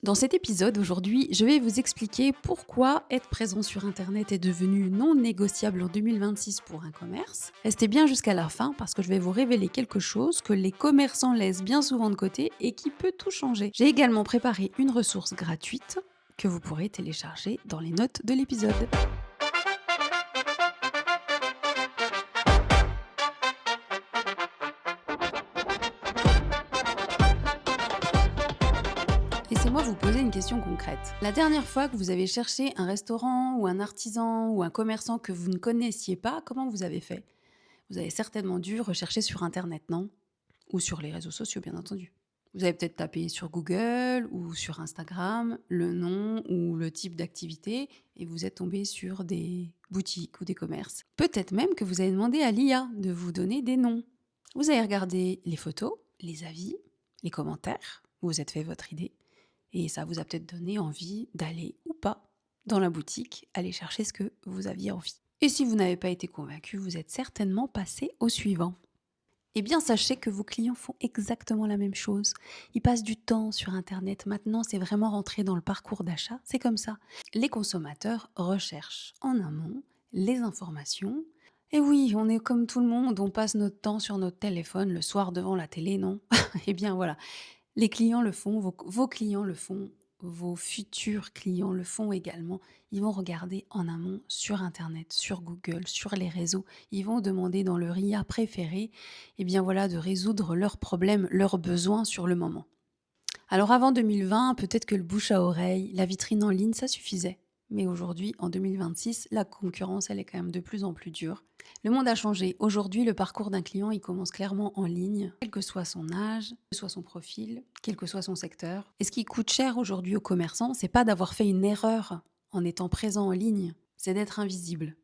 Dans cet épisode, aujourd'hui, je vais vous expliquer pourquoi être présent sur Internet est devenu non négociable en 2026 pour un commerce. Restez bien jusqu'à la fin parce que je vais vous révéler quelque chose que les commerçants laissent bien souvent de côté et qui peut tout changer. J'ai également préparé une ressource gratuite que vous pourrez télécharger dans les notes de l'épisode. Laissez-moi vous poser une question concrète. La dernière fois que vous avez cherché un restaurant ou un artisan ou un commerçant que vous ne connaissiez pas, comment vous avez fait? Vous avez certainement dû rechercher sur Internet, non? Ou sur les réseaux sociaux, bien entendu. Vous avez peut-être tapé sur Google ou sur Instagram le nom ou le type d'activité et vous êtes tombé sur des boutiques ou des commerces. Peut-être même que vous avez demandé à l'IA de vous donner des noms. Vous avez regardé les photos, les avis, les commentaires, vous vous êtes fait votre idée et ça vous a peut-être donné envie d'aller ou pas dans la boutique, aller chercher ce que vous aviez envie. Et si vous n'avez pas été convaincu, vous êtes certainement passé au suivant. Eh bien, sachez que vos clients font exactement la même chose. Ils passent du temps sur Internet. Maintenant, c'est vraiment rentré dans le parcours d'achat. C'est comme ça. Les consommateurs recherchent en amont les informations. Et oui, on est comme tout le monde, on passe notre temps sur notre téléphone le soir devant la télé, non? Eh bien voilà, les clients le font, vos clients le font, vos futurs clients le font également. Ils vont regarder en amont sur Internet, sur Google, sur les réseaux. Ils vont demander dans leur IA préféré, eh bien voilà, de résoudre leurs problèmes, leurs besoins sur le moment. Alors avant 2020, peut-être que le bouche à oreille, la vitrine en ligne, ça suffisait. Mais aujourd'hui, en 2026, la concurrence, elle est quand même de plus en plus dure. Le monde a changé. Aujourd'hui, le parcours d'un client, il commence clairement en ligne, quel que soit son âge, quel que soit son profil, quel que soit son secteur. Et ce qui coûte cher aujourd'hui aux commerçants, c'est pas d'avoir fait une erreur en étant présent en ligne, c'est d'être invisible.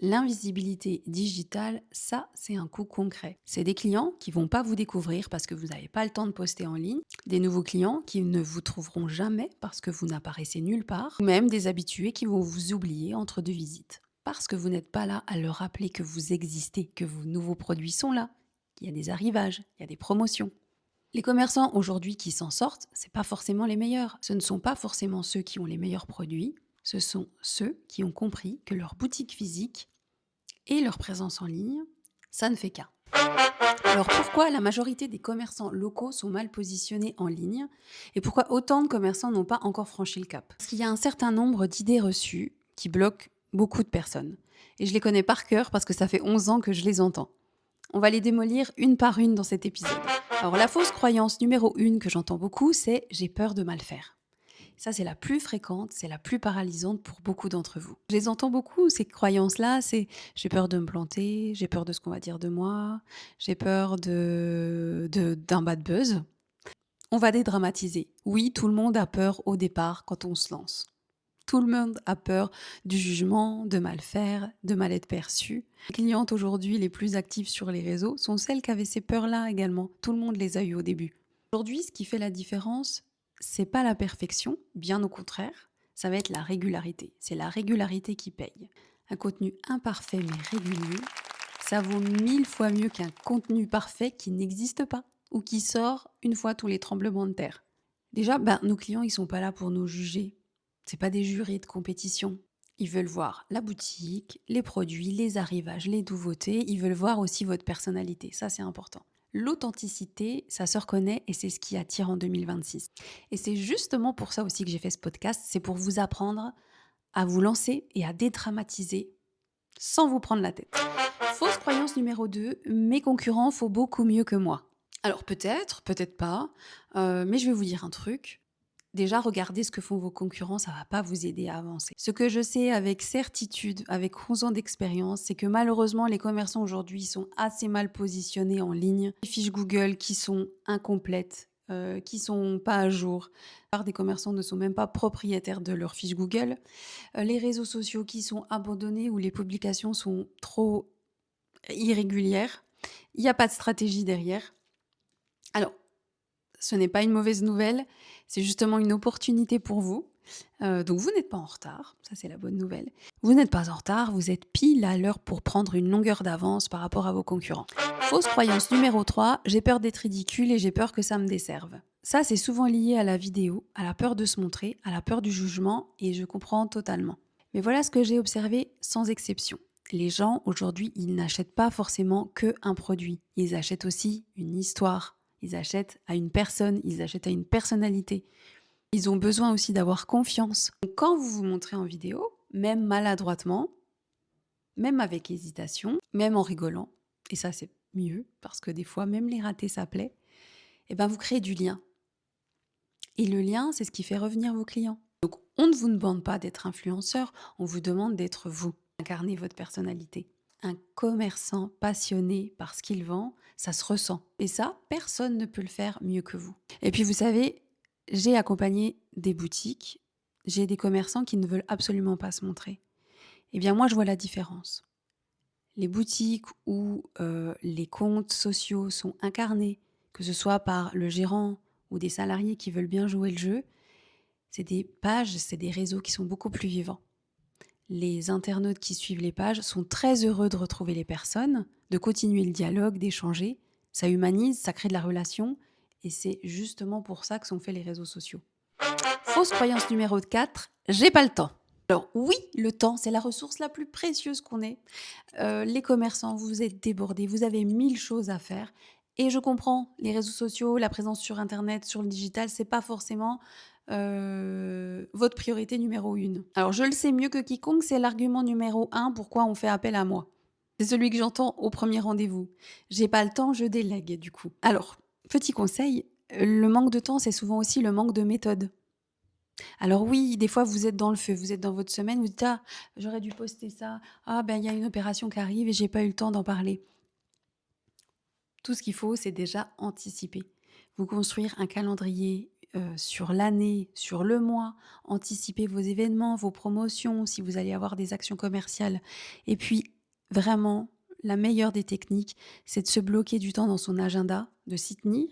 L'invisibilité digitale, ça, c'est un coût concret. C'est des clients qui vont pas vous découvrir parce que vous n'avez pas le temps de poster en ligne, des nouveaux clients qui ne vous trouveront jamais parce que vous n'apparaissez nulle part, ou même des habitués qui vont vous oublier entre deux visites. Parce que vous n'êtes pas là à leur rappeler que vous existez, que vos nouveaux produits sont là, qu'il y a des arrivages, il y a des promotions. Les commerçants aujourd'hui qui s'en sortent, c'est pas forcément les meilleurs. Ce ne sont pas forcément ceux qui ont les meilleurs produits, ce sont ceux qui ont compris que leur boutique physique et leur présence en ligne, ça ne fait qu'un. Alors pourquoi la majorité des commerçants locaux sont mal positionnés en ligne et pourquoi autant de commerçants n'ont pas encore franchi le cap? Parce qu'il y a un certain nombre d'idées reçues qui bloquent beaucoup de personnes. Et je les connais par cœur parce que ça fait 11 ans que je les entends. On va les démolir une par une dans cet épisode. Alors la fausse croyance numéro 1 que j'entends beaucoup, c'est j'ai peur de mal faire. Ça, c'est la plus fréquente, c'est la plus paralysante pour beaucoup d'entre vous. Je les entends beaucoup, ces croyances-là, c'est j'ai peur de me planter, j'ai peur de ce qu'on va dire de moi, j'ai peur d'un bad buzz. On va dédramatiser. Oui, tout le monde a peur au départ quand on se lance. Tout le monde a peur du jugement, de mal faire, de mal être perçu. Les clientes aujourd'hui les plus actives sur les réseaux sont celles qui avaient ces peurs-là également. Tout le monde les a eues au début. Aujourd'hui, ce qui fait la différence, c'est pas la perfection, bien au contraire, ça va être la régularité. C'est la régularité qui paye. Un contenu imparfait mais régulier, ça vaut 1000 fois mieux qu'un contenu parfait qui n'existe pas ou qui sort une fois tous les tremblements de terre. Déjà, nos clients, ils sont pas là pour nous juger. C'est pas des jurys de compétition. Ils veulent voir la boutique, les produits, les arrivages, les nouveautés. Ils veulent voir aussi votre personnalité. Ça, c'est important. L'authenticité, ça se reconnaît et c'est ce qui attire en 2026. Et c'est justement pour ça aussi que j'ai fait ce podcast. C'est pour vous apprendre à vous lancer et à dédramatiser sans vous prendre la tête. Fausse croyance numéro 2, mes concurrents font beaucoup mieux que moi. Alors peut-être, peut-être pas, mais je vais vous dire un truc. Déjà, regardez ce que font vos concurrents, ça va pas vous aider à avancer. Ce que je sais avec certitude, avec 11 ans d'expérience, c'est que malheureusement, les commerçants aujourd'hui sont assez mal positionnés en ligne. Les fiches Google qui sont incomplètes, qui sont pas à jour. La plupart des commerçants ne sont même pas propriétaires de leurs fiches Google. Les réseaux sociaux qui sont abandonnés ou les publications sont trop irrégulières. Il n'y a pas de stratégie derrière. Alors, ce n'est pas une mauvaise nouvelle, c'est justement une opportunité pour vous. Donc vous n'êtes pas en retard, ça c'est la bonne nouvelle. Vous n'êtes pas en retard, vous êtes pile à l'heure pour prendre une longueur d'avance par rapport à vos concurrents. Fausse croyance numéro 3, j'ai peur d'être ridicule et j'ai peur que ça me desserve. Ça, c'est souvent lié à la vidéo, à la peur de se montrer, à la peur du jugement, et je comprends totalement. Mais voilà ce que j'ai observé sans exception. Les gens, aujourd'hui, ils n'achètent pas forcément que un produit. Ils achètent aussi une histoire. Ils achètent à une personne, ils achètent à une personnalité. Ils ont besoin aussi d'avoir confiance. Donc, quand vous vous montrez en vidéo, même maladroitement, même avec hésitation, même en rigolant, et ça c'est mieux, parce que des fois, même les ratés, ça plaît, et ben vous créez du lien. Et le lien, c'est ce qui fait revenir vos clients. Donc, on ne vous demande pas d'être influenceur, on vous demande d'être vous, incarner votre personnalité. Un commerçant passionné par ce qu'il vend, ça se ressent. Et ça, personne ne peut le faire mieux que vous. Et puis, vous savez, j'ai accompagné des boutiques, j'ai des commerçants qui ne veulent absolument pas se montrer. Eh bien, moi, je vois la différence. Les boutiques où les comptes sociaux sont incarnés, que ce soit par le gérant ou des salariés qui veulent bien jouer le jeu, c'est des pages, c'est des réseaux qui sont beaucoup plus vivants. Les internautes qui suivent les pages sont très heureux de retrouver les personnes, de continuer le dialogue, d'échanger. Ça humanise, ça crée de la relation et c'est justement pour ça que sont faits les réseaux sociaux. Fausse croyance numéro 4, j'ai pas le temps. Alors oui, le temps, c'est la ressource la plus précieuse qu'on ait. Les commerçants, vous êtes débordés, vous avez 1000 choses à faire et je comprends, les réseaux sociaux, la présence sur internet, sur le digital, c'est pas forcément, votre priorité numéro 1. Alors je le sais mieux que quiconque, c'est l'argument numéro 1 pourquoi on fait appel à moi. C'est celui que j'entends au premier rendez-vous. J'ai pas le temps, je délègue du coup. Alors, petit conseil, le manque de temps, c'est souvent aussi le manque de méthode. Alors oui, des fois, vous êtes dans le feu, vous êtes dans votre semaine, vous dites: «Ah, j'aurais dû poster ça. Ah ben, il y a une opération qui arrive et j'ai pas eu le temps d'en parler». Tout ce qu'il faut, c'est déjà anticiper. Vous construire un calendrier, sur l'année, sur le mois, anticiper vos événements, vos promotions, si vous allez avoir des actions commerciales et puis vraiment, la meilleure des techniques, c'est de se bloquer du temps dans son agenda, de s'y tenir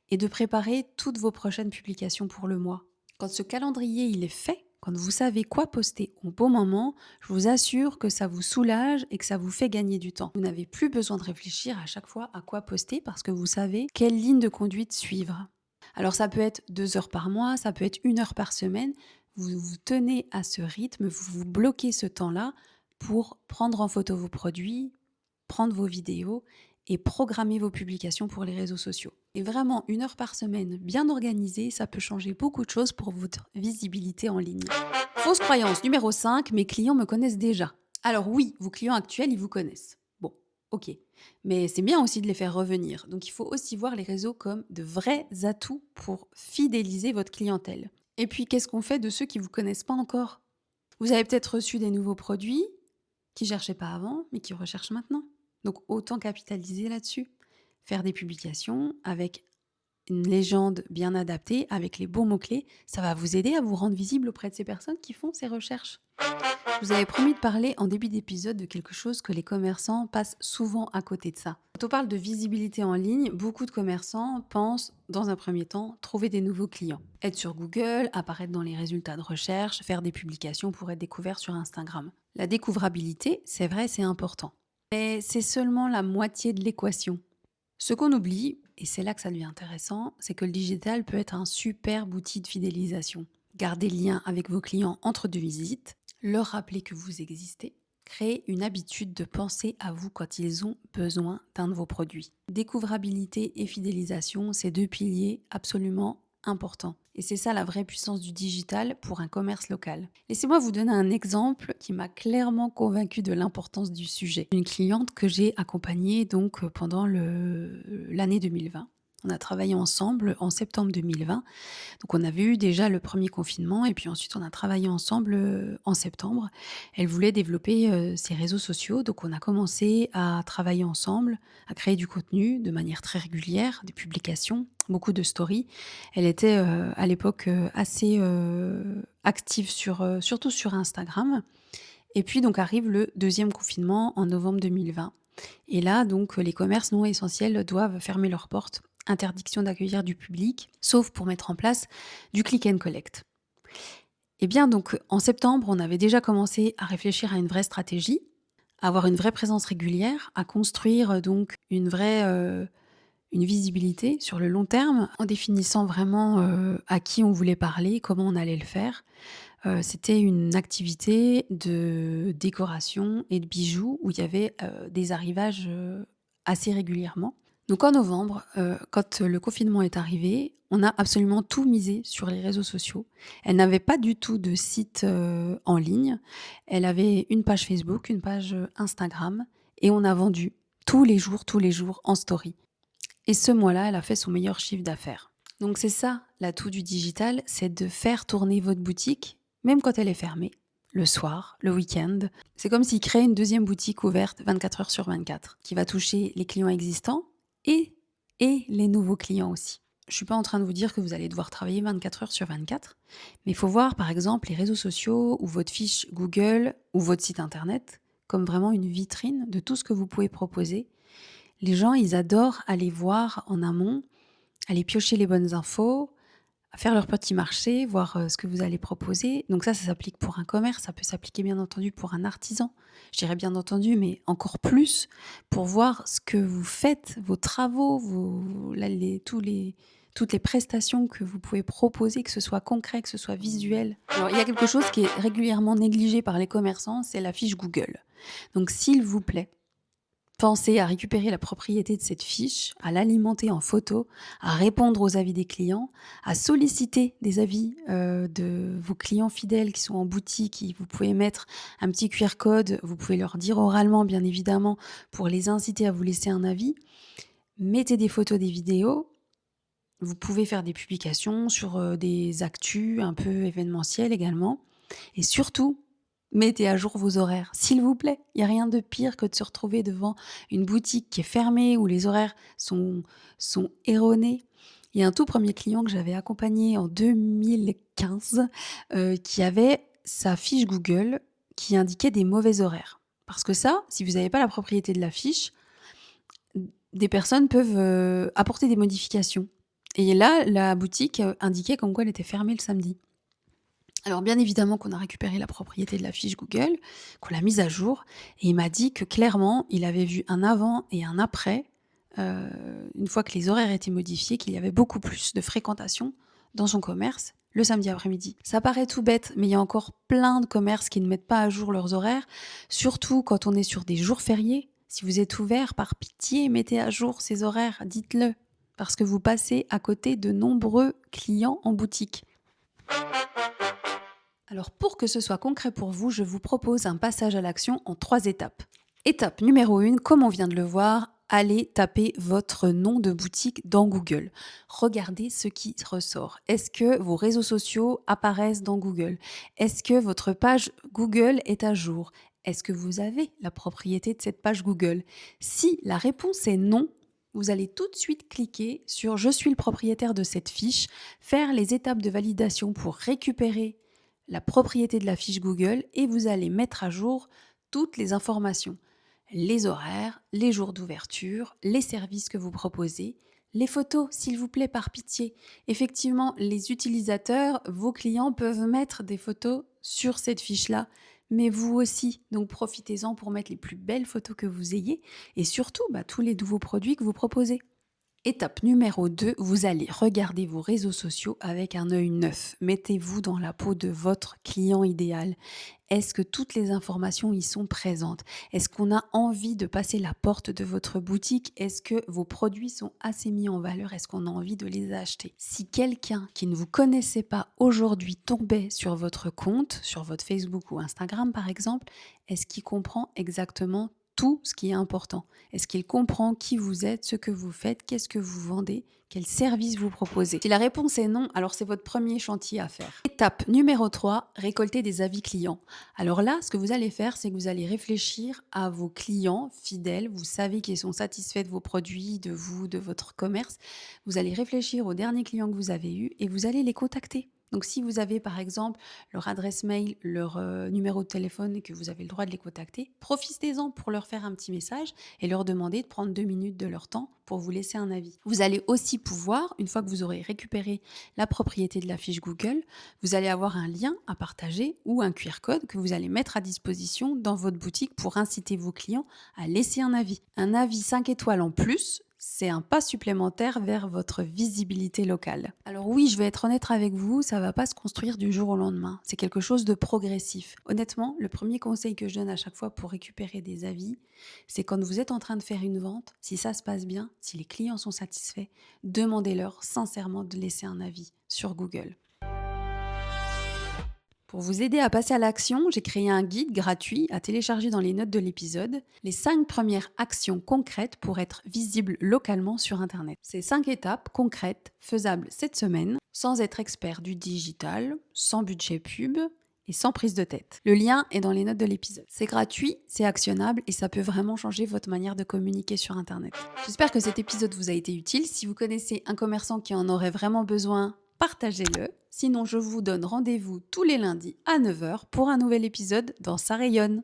et de préparer toutes vos prochaines publications pour le mois. Quand ce calendrier il est fait, quand vous savez quoi poster au bon moment, je vous assure que ça vous soulage et que ça vous fait gagner du temps. Vous n'avez plus besoin de réfléchir à chaque fois à quoi poster parce que vous savez quelle ligne de conduite suivre. Alors ça peut être 2 heures par mois, ça peut être 1 heure par semaine. Vous vous tenez à ce rythme, vous vous bloquez ce temps-là pour prendre en photo vos produits, prendre vos vidéos et programmer vos publications pour les réseaux sociaux. Et vraiment, 1 heure par semaine, bien organisée, ça peut changer beaucoup de choses pour votre visibilité en ligne. Fausse croyance numéro 5, mes clients me connaissent déjà. Alors oui, vos clients actuels, ils vous connaissent. Bon, ok. Mais c'est bien aussi de les faire revenir. Donc il faut aussi voir les réseaux comme de vrais atouts pour fidéliser votre clientèle. Et puis, qu'est-ce qu'on fait de ceux qui ne vous connaissent pas encore? Vous avez peut-être reçu des nouveaux produits qui ne cherchaient pas avant, mais qui recherchent maintenant. Donc autant capitaliser là-dessus. Faire des publications avec une légende bien adaptée, avec les bons mots-clés, ça va vous aider à vous rendre visible auprès de ces personnes qui font ces recherches. Je vous avais promis de parler en début d'épisode de quelque chose que les commerçants passent souvent à côté de ça. Quand on parle de visibilité en ligne, beaucoup de commerçants pensent, dans un premier temps, trouver des nouveaux clients. Être sur Google, apparaître dans les résultats de recherche, faire des publications pour être découvert sur Instagram. La découvrabilité, c'est vrai, c'est important. Mais c'est seulement la moitié de l'équation. Ce qu'on oublie, et c'est là que ça devient intéressant, c'est que le digital peut être un superbe outil de fidélisation. Gardez le lien avec vos clients entre deux visites, leur rappeler que vous existez, créer une habitude de penser à vous quand ils ont besoin d'un de vos produits. Découvrabilité et fidélisation, c'est 2 piliers absolument importants. Et c'est ça la vraie puissance du digital pour un commerce local. Laissez-moi vous donner un exemple qui m'a clairement convaincue de l'importance du sujet. Une cliente que j'ai accompagnée donc pendant l'année 2020. On a travaillé ensemble en septembre 2020. Donc on avait eu déjà le premier confinement et puis ensuite on a travaillé ensemble en septembre. Elle voulait développer ses réseaux sociaux, donc on a commencé à travailler ensemble, à créer du contenu de manière très régulière, des publications, beaucoup de stories. Elle était à l'époque assez active surtout sur Instagram. Et puis donc arrive le deuxième confinement en novembre 2020. Et là donc les commerces non essentiels doivent fermer leurs portes. Interdiction d'accueillir du public, sauf pour mettre en place du click and collect. Et bien donc en septembre, on avait déjà commencé à réfléchir à une vraie stratégie, à avoir une vraie présence régulière, à construire donc une vraie une visibilité sur le long terme en définissant vraiment, à qui on voulait parler, comment on allait le faire. C'était une activité de décoration et de bijoux où il y avait, des arrivages, assez régulièrement. Donc en novembre, quand le confinement est arrivé, on a absolument tout misé sur les réseaux sociaux. Elle n'avait pas du tout de site, en ligne. Elle avait une page Facebook, une page, Instagram et on a vendu tous les jours en story et ce mois-là, elle a fait son meilleur chiffre d'affaires. Donc c'est ça l'atout du digital, c'est de faire tourner votre boutique, même quand elle est fermée, le soir, le week-end. C'est comme s'il crée une deuxième boutique ouverte 24 heures sur 24, qui va toucher les clients existants et, et les nouveaux clients aussi. Je ne suis pas en train de vous dire que vous allez devoir travailler 24 heures sur 24, mais il faut voir par exemple les réseaux sociaux ou votre fiche Google ou votre site internet comme vraiment une vitrine de tout ce que vous pouvez proposer. Les gens, ils adorent aller voir en amont, aller piocher les bonnes infos, faire leur petit marché, voir, ce que vous allez proposer. Donc ça s'applique pour un commerce, ça peut s'appliquer bien entendu pour un artisan. Je dirais bien entendu, mais encore plus pour voir ce que vous faites, vos travaux, vos là toutes les prestations que vous pouvez proposer, que ce soit concret, que ce soit visuel. Alors il y a quelque chose qui est régulièrement négligé par les commerçants, c'est la fiche Google. Donc s'il vous plaît, pensez à récupérer la propriété de cette fiche, à l'alimenter en photo, à répondre aux avis des clients, à solliciter des avis de vos clients fidèles qui sont en boutique. Vous pouvez mettre un petit QR code, vous pouvez leur dire oralement bien évidemment pour les inciter à vous laisser un avis. Mettez des photos, des vidéos. Vous pouvez faire des publications sur des actus un peu événementielles également. Et surtout, mettez à jour vos horaires, s'il vous plaît. Il n'y a rien de pire que de se retrouver devant une boutique qui est fermée, où les horaires sont erronés. Il y a un tout premier client que j'avais accompagné en 2015 qui avait sa fiche Google qui indiquait des mauvais horaires. Parce que ça, si vous n'avez pas la propriété de la fiche, des personnes peuvent apporter des modifications. Et là, la boutique indiquait comme quoi elle était fermée le samedi. Alors bien évidemment qu'on a récupéré la propriété de la fiche Google, qu'on l'a mise à jour et il m'a dit que clairement, il avait vu un avant et un après, une fois que les horaires étaient modifiés, qu'il y avait beaucoup plus de fréquentation dans son commerce le samedi après-midi. Ça paraît tout bête, mais il y a encore plein de commerces qui ne mettent pas à jour leurs horaires, surtout quand on est sur des jours fériés. Si vous êtes ouvert, par pitié, mettez à jour ces horaires, dites-le, parce que vous passez à côté de nombreux clients en boutique. Alors pour que ce soit concret pour vous, je vous propose un passage à l'action en 3 étapes. Étape numéro 1, comme on vient de le voir, allez taper votre nom de boutique dans Google. Regardez ce qui ressort. Est-ce que vos réseaux sociaux apparaissent dans Google? Est-ce que votre page Google est à jour? Est-ce que vous avez la propriété de cette page Google? Si la réponse est non, vous allez tout de suite cliquer sur « Je suis le propriétaire de cette fiche », faire les étapes de validation pour récupérer la propriété de la fiche Google et vous allez mettre à jour toutes les informations, les horaires, les jours d'ouverture, les services que vous proposez, les photos, s'il vous plaît, par pitié. Effectivement, les utilisateurs, vos clients peuvent mettre des photos sur cette fiche-là, mais vous aussi. Donc profitez-en pour mettre les plus belles photos que vous ayez et surtout tous les nouveaux produits que vous proposez. Étape numéro 2, vous allez regarder vos réseaux sociaux avec un œil neuf. Mettez-vous dans la peau de votre client idéal. Est-ce que toutes les informations y sont présentes? Est-ce qu'on a envie de passer la porte de votre boutique? Est-ce que vos produits sont assez mis en valeur? Est-ce qu'on a envie de les acheter? Si quelqu'un qui ne vous connaissait pas aujourd'hui tombait sur votre compte, sur votre Facebook ou Instagram par exemple, est-ce qu'il comprend exactement tout ce qui est important? Est-ce qu'il comprend qui vous êtes, ce que vous faites, qu'est-ce que vous vendez, quel service vous proposez? Si la réponse est non, alors c'est votre premier chantier à faire. Étape numéro 3, récolter des avis clients. Alors là, ce que vous allez faire, c'est que vous allez réfléchir à vos clients fidèles. Vous savez qu'ils sont satisfaits de vos produits, de vous, de votre commerce. Vous allez réfléchir aux derniers clients que vous avez eus et vous allez les contacter. Donc si vous avez par exemple leur adresse mail, leur numéro de téléphone et que vous avez le droit de les contacter, profitez-en pour leur faire un petit message et leur demander de prendre 2 minutes de leur temps pour vous laisser un avis. Vous allez aussi pouvoir, une fois que vous aurez récupéré la propriété de la fiche Google, vous allez avoir un lien à partager ou un QR code que vous allez mettre à disposition dans votre boutique pour inciter vos clients à laisser un avis. Un avis 5 étoiles en plus, c'est un pas supplémentaire vers votre visibilité locale. Alors oui, je vais être honnête avec vous, ça va pas se construire du jour au lendemain. C'est quelque chose de progressif. Honnêtement, le premier conseil que je donne à chaque fois pour récupérer des avis, c'est quand vous êtes en train de faire une vente, si ça se passe bien, si les clients sont satisfaits, demandez-leur sincèrement de laisser un avis sur Google. Pour vous aider à passer à l'action, j'ai créé un guide gratuit à télécharger dans les notes de l'épisode, les 5 premières actions concrètes pour être visible localement sur Internet. Ces 5 étapes concrètes, faisables cette semaine, sans être expert du digital, sans budget pub et sans prise de tête. Le lien est dans les notes de l'épisode. C'est gratuit, c'est actionnable et ça peut vraiment changer votre manière de communiquer sur Internet. J'espère que cet épisode vous a été utile. Si vous connaissez un commerçant qui en aurait vraiment besoin, partagez-le. Sinon, je vous donne rendez-vous tous les lundis à 9h pour un nouvel épisode dans Ça rayonne.